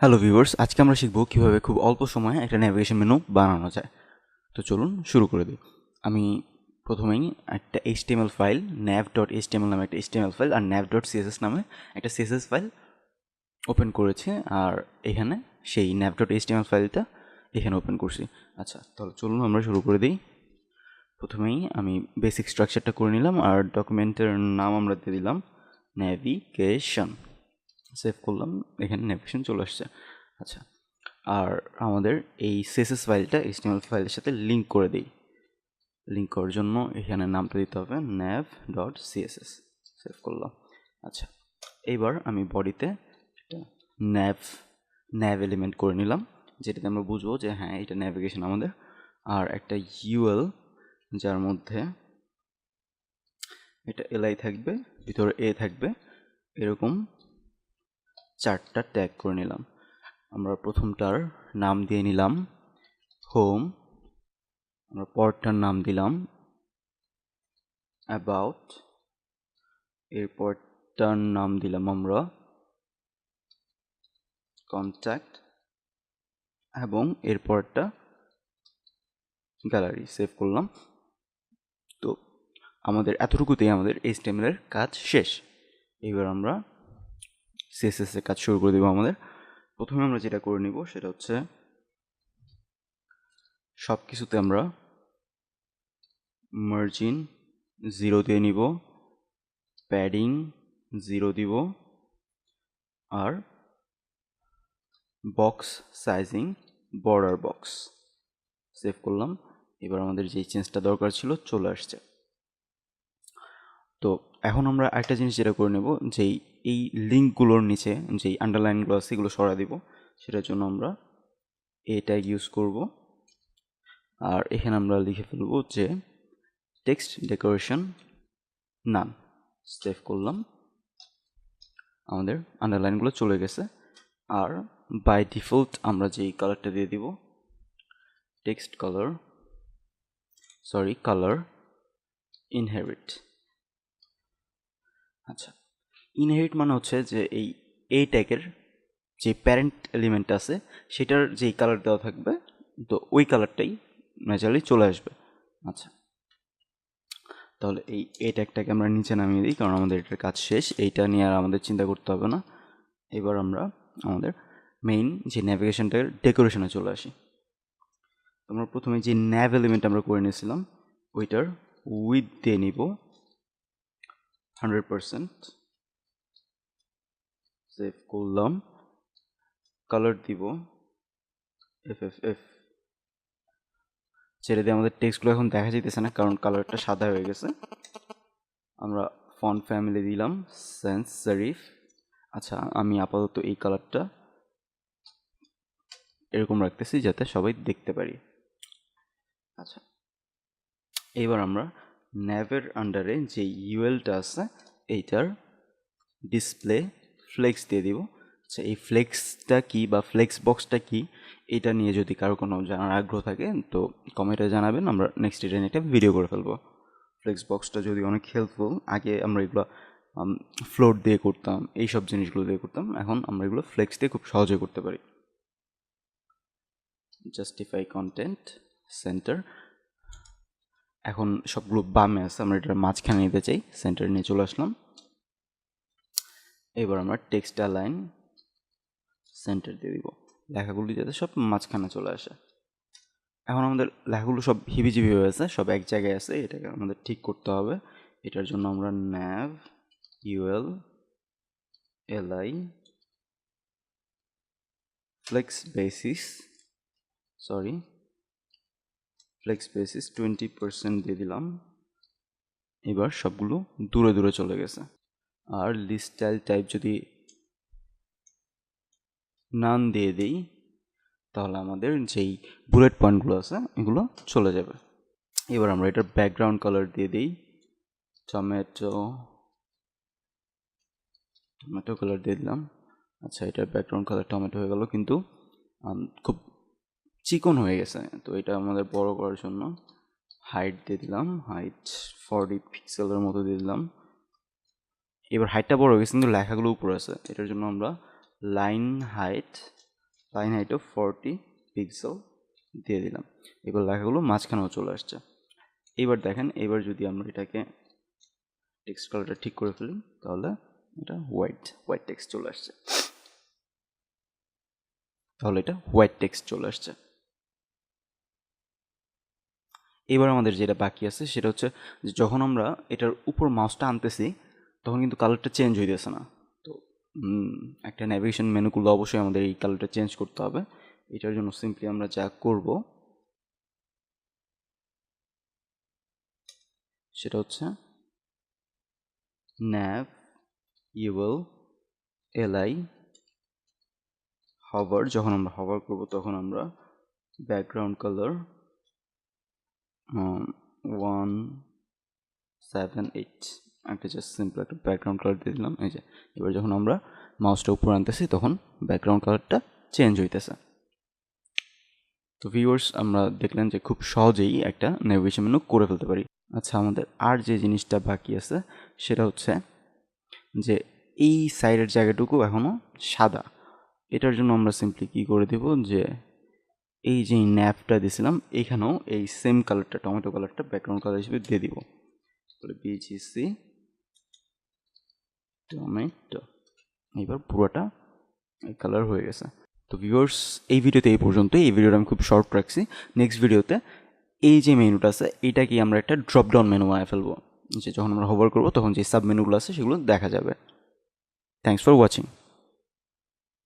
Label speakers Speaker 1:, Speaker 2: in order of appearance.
Speaker 1: Hello viewers, আজকে আমরা শিখব কিভাবে খুব অল্প সময়ে একটা ন্যাভিগেশন মেনু বানানো যায়। তো চলুন শুরু করে দিই। আমি প্রথমেই একটা HTML ফাইল nav.html নামে একটা HTML ফাইল আর nav.css নামে একটা CSS ফাইল ওপেন করেছি, আর এখানে সেই nav.html ফাইলটা এখানে ওপেন করছি। আচ্ছা, তাহলে চলুন আমরা শুরু করে দিই। প্রথমেই আমি বেসিক স্ট্রাকচারটা করে নিলাম আর ডকুমেন্টের নাম আমরা দিয়ে দিলাম ন্যাভিগেশন। সেভ করলাম, এখানে ন্যাভিগেশন চলে আসছে। আচ্ছা, আর আমাদের এই সিএসএস ফাইলটা এইচটিএমএল ফাইলের সাথে লিঙ্ক করে দিই। লিঙ্ক করার জন্য এখানে নামটা দিতে হবে nav.css। সেভ করলাম। আচ্ছা, এইবার আমি বডিতে একটা nav এলিমেন্ট করে নিলাম, যেটাতে আমরা বুঝবো যে হ্যাঁ এটা ন্যাভিগেশন আমাদের। আর একটা ইউএল, যার মধ্যে এটা এলআই থাকবে, ভিতরে এ থাকবে, এরকম 4টা ট্যাগ করে নিলাম। আমরা প্রথমটার নাম দিয়ে নিলাম হোম, আমরা পরটার নাম দিলাম অ্যাবাউট, এরপরটার নাম দিলাম আমরা কন্ট্যাক্ট, এবং এরপরটা গ্যালারি। সেভ করলাম। তো আমাদের এতটুকুতেই আমাদের HTML এর কাজ শেষ। এবার আমরা CSS এর কাজ শুরু করে দেবো। আমাদের প্রথমে আমরা যেটা করে নিব সেটা হচ্ছে সব কিছুতে আমরা মার্জিন 0 দিয়ে নিব, প্যাডিং 0 দিব, আর box sizing border box. Save করলাম। এবার আমাদের যেই চেঞ্জটা দরকার ছিল চলে আসছে। তো এখন আমরা একটা জিনিস যেটা করে নেব, যেই এই লিঙ্কগুলোর নিচে যেই আন্ডারলাইনগুলো আছে এগুলো সরা দিব। সেটার জন্য আমরা এটা ইউজ করব, আর এখানে আমরা লিখে ফেলবো যে টেক্সট ডেকোরেশন নান। সেভ করলাম। আমাদের আন্ডারলাইনগুলো চলে গেছে। আর বাই ডিফল্ট আমরা যেই কালারটা দিয়ে দিব টেক্সট কালার ইনহেরিট। আচ্ছা, ইনহেরিট মানে হচ্ছে যে এই ট্যাগের যে প্যারেন্ট এলিমেন্ট আছে সেটার যেই কালার দেওয়া থাকবে, তো ওই কালারটাই ন্যাচারালি চলে আসবে। আচ্ছা, তাহলে এই ট্যাগটাকে আমরা নিচে নামিয়ে দিই, কারণ আমাদের এটার কাজ শেষ। এইটা নিয়ে আর আমাদের চিন্তা করতে হবে না। এবার আমরা আমাদের মেইন যে ন্যাভিগেশনটার ডেকোরেশনে চলে আসি। আমরা প্রথমে যে ন্যাভ এলিমেন্ট আমরা করে নিয়েছিলাম ওইটার উইথ দিয়ে নিব 100%। সেভ করলাম। কালার দিব FFF। ছেড়ে দিয়ে আমাদের টেক্সটগুলো এখন দেখা যাইতেছে না, কারণ কালারটা সাদা হয়ে গেছে। আমরা ফন্ট ফ্যামিলি দিলাম সেন্স সেরিফ। আচ্ছা, আমি আপাতত এই কালারটা এরকম রাখতেছি যাতে সবাই দেখতে পারি। আচ্ছা, এবার আমরা ন্যাভের আন্ডারে যে ইউএলটা আছে এইটার ডিসপ্লে ফ্লেক্স দিয়ে দিব। আচ্ছা, এই ফ্লেক্সটা কি বা ফ্লেক্স বক্সটা কি, এটা নিয়ে যদি কারো কোনো জানার আগ্রহ থাকে তো কমেন্টে জানাবেন, আমরা নেক্সট এটা নিয়ে একটা ভিডিও করে ফেলবো। ফ্লেক্স বক্সটা যদি অনেক হেল্পফুল। আগে আমরা এগুলো ফ্লোট দিয়ে করতাম, এইসব জিনিসগুলো দিয়ে করতাম, এখন আমরা এগুলো ফ্লেক্স দিয়ে খুব সহজে করতে পারি। Justify content centre. এখন সবগুলো বামে আছে, আমরা এটার মাঝখানে নিতে চাই, সেন্টার নিয়ে চলে আসলাম। এবার আমরা টেক্সট অ্যালাইন সেন্টার দিয়ে দিব, লেখাগুলি যাতে সব মাঝখানে চলে আসে। এখন আমাদের লেখাগুলো সব হিবিজিবি হয়ে আছে, সব এক জায়গায় আছে, এটাকে আমাদের ঠিক করতে হবে। এটার জন্য আমরা nav ul li flex basis 20% দিয়ে দিলাম। এবার সবগুলো দূরে দূরে চলে গেছে। আর লিস্ট স্টাইল টাইপ যদি নান দিয়ে দিই তাহলে আমাদের যেই বুলেট পয়েন্টগুলো আছে এগুলো চলে যাবে। এবার আমরা এটার ব্যাকগ্রাউন্ড কালার দিয়ে দিই টমেটো কালার দিয়ে দিলাম। আচ্ছা, এটার ব্যাকগ্রাউন্ড কালার টমেটো হয়ে গেল, কিন্তু খুব চিকন হয়ে গেছে। তো এটা আমাদের বড় করার জন্য হাইট দিয়ে দিলাম, হাইট 40 পিক্সেলের মতো দিয়ে দিলাম। এবার হাইটটা বড় হয়ে গেছে কিন্তু লেখাগুলো উপরে আছে, এটার জন্য আমরা line height line height of 40 pixel দিয়ে দিলাম। এবার লেখাগুলো মাঝখানেও চলে আসছে। এবার দেখেন, এবার যদি আমরা এটাকে টেক্সট কালারটা ঠিক করে ফেলি তাহলে এটা হোয়াইট টেক্সট চলে আসছে। এবার আমাদের যেটা বাকি আছে সেটা হচ্ছে যে যখন আমরা এটার উপর মাউসটা আনতেছি তখন কিন্তু কালারটা চেঞ্জ হইতেছে না। তো একটা নেভিগেশন মেনুগুলো অবশ্যই আমাদের এই কালারটা চেঞ্জ করতে হবে। এটার জন্য সিম্পলি আমরা যা করব সেটা হচ্ছে nav eval li hover, যখন আমরা hover করব তখন আমরা ব্যাকগ্রাউন্ড কালার 178 একটা জাস্ট সিম্পল একটা ব্যাকগ্রাউন্ড কালার দিয়ে দিলাম। এই যে এবার যখন আমরা মাউসটা উপর আনতেছি তখন ব্যাকগ্রাউন্ড কালারটা চেঞ্জ হইতেছে। তো ভিউয়ার্স, আমরা দেখলেন যে খুব সহজেই একটা নেভিগেশন মেনু করে ফেলতে পারি। আচ্ছা, আমাদের আর যে জিনিসটা বাকি আছে সেটা হচ্ছে যে এই সাইডের জায়গাটুকু এখনও সাদা। এটার জন্য আমরা সিম্পলি কী করে দেব যে এই যে ন্যাপটা দিয়েছিলাম এইখানেও এই সেম কালারটা, টমেটো কালারটা ব্যাকগ্রাউন্ড কালার হিসেবে দিয়ে দিব। বিজিসি টমেটো, এবার পুরোটা এই কালার হয়ে গেছে। তো ভিউয়ার্স, এই ভিডিওতে এই পর্যন্তই। এই ভিডিওটা আমি খুব শর্ট রাখছি। নেক্সট ভিডিওতে এই যে মেনুটা আছে এইটাকে আমরা একটা ড্রপডাউন মেনু বানিয়ে ফেলবো, যে যখন আমরা হোভার করবো তখন যে সাব মেনুগুলো আছে সেগুলো দেখা যাবে। Thanks for watching.